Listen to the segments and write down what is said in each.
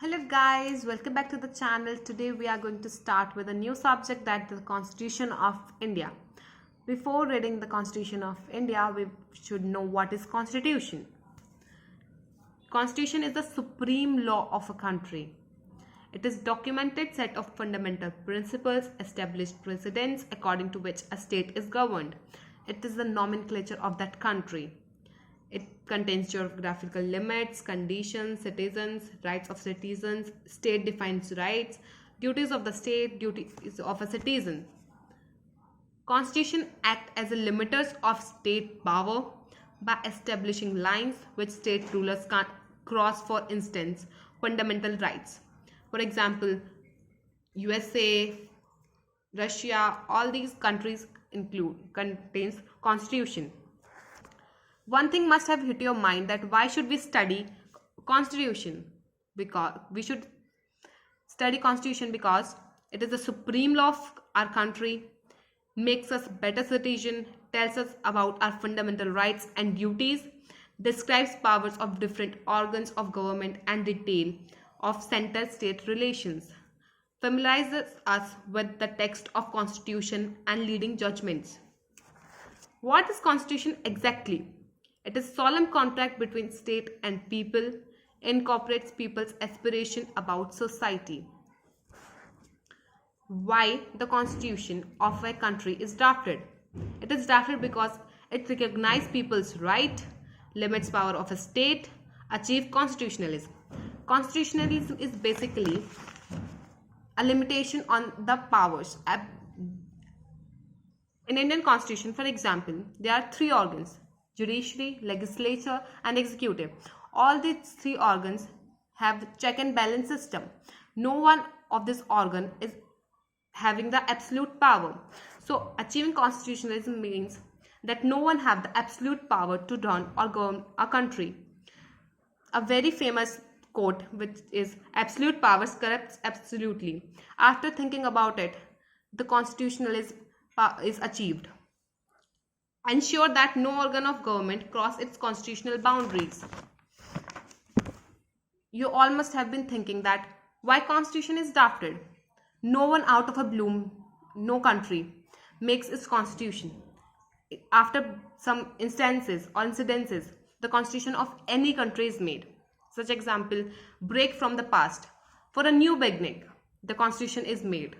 Hello guys, welcome back to the channel. Today we are going to start with a new subject, that the Constitution of India. Before reading the Constitution of India, we should know what is Constitution. Constitution is the supreme law of a country. It is documented set of fundamental principles, established precedents according to which a state is governed. It is the nomenclature of that country. It contains geographical limits, conditions, citizens, rights of citizens, state defines rights, duties of the state, duties of a citizen. Constitution act as a limiters of state power by establishing lines which state rulers can't cross. For instance, fundamental rights. For example, USA, Russia, all these countries contains constitution. One thing must have hit your mind, that why should we study constitution? Because we should study constitution because it is the supreme law of our country, makes us better citizen, tells us about our fundamental rights and duties, describes powers of different organs of government and detail of center-state relations, familiarizes us with the text of constitution and leading judgments. What is constitution exactly? It is a solemn contract between state and people, incorporates people's aspiration about society. Why the constitution of a country is drafted? It is drafted because it recognizes people's right, limits power of a state, achieves constitutionalism. Constitutionalism is basically a limitation on the powers. In Indian constitution, for example, there are three organs: judiciary, legislature and executive. All these three organs have check and balance system. No one of this organ is having the absolute power. So achieving constitutionalism means that no one have the absolute power to run or govern a country. A very famous quote, which is absolute powers corrupts absolutely. After thinking about it, the constitutionalism is achieved. Ensure that no organ of government cross its constitutional boundaries. You all must have been thinking that why constitution is drafted. No one out of a bloom, no country makes its constitution. After some instances or incidences, the constitution of any country is made. Such example, break from the past. For a new beginning, the constitution is made.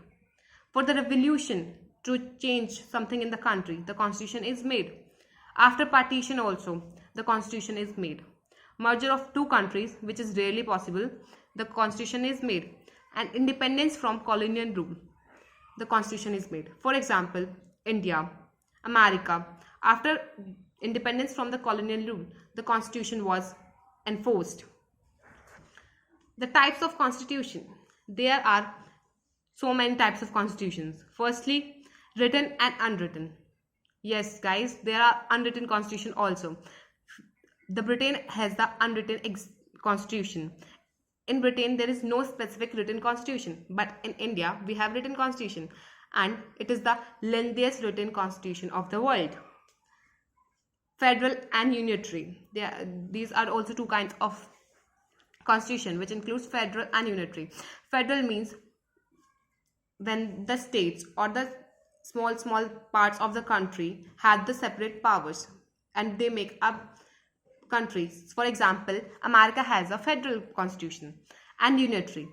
For the revolution, to change something in the country, the constitution is made. After partition also, the constitution is made. Merger of two countries, which is rarely possible, the constitution is made. And independence from colonial rule, the constitution is made. For example, India, America, after independence from the colonial rule, the constitution was enforced. The types of constitution. There are so many types of constitutions. Firstly, written and unwritten. Yes guys, there are unwritten constitution also. The Britain has the unwritten constitution. In Britain there is no specific written constitution, but in India we have written constitution, and it is the lengthiest written constitution of the world. Federal and unitary. These are also two kinds of constitution, which includes federal and unitary. Federal means when the states or the small parts of the country have the separate powers and they make up countries. For example, America has a federal constitution. And unitary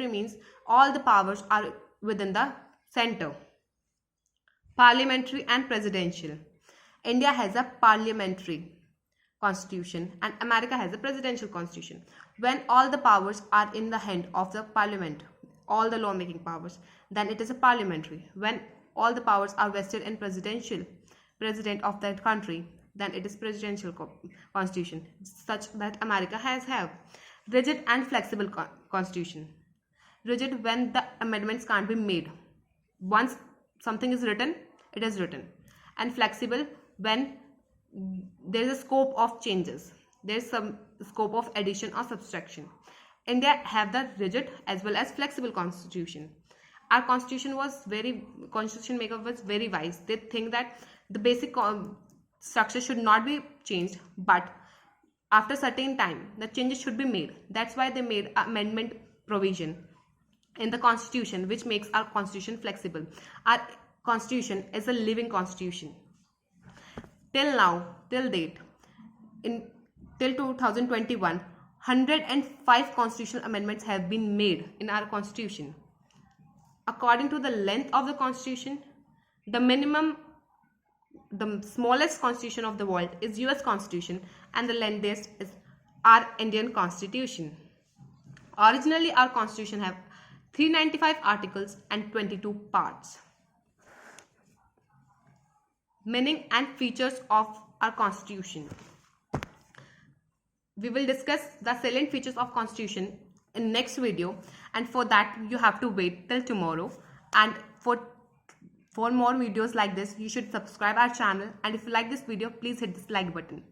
means all the powers are within the center. Parliamentary and presidential. India has a parliamentary constitution and America has a presidential constitution. When all the powers are in the hand of the parliament, all the lawmaking powers, then it is a parliamentary. When all the powers are vested in president of that country, then it is presidential constitution, such that America have. Rigid and flexible constitution. Rigid when the amendments can't be made. Once something is written, it is written. And flexible when there is a scope of changes. There is some scope of addition or subtraction. India have the rigid as well as flexible constitution. Our constitution maker was very wise. They think that the basic structure should not be changed, but after certain time the changes should be made. That's why they made amendment provision in the constitution which makes our constitution flexible. Our constitution is a living constitution. Till now, till date, till 2021, 105 constitutional amendments have been made in our constitution. According to the length of the constitution, the smallest constitution of the world is US Constitution, and the lengthiest is our Indian Constitution. Originally, our constitution have 395 articles and 22 parts. Meaning and features of our constitution. We will discuss the salient features of constitution in next video, and for that you have to wait till tomorrow. And for more videos like this, you should subscribe our channel, and if you like this video, please hit this like button.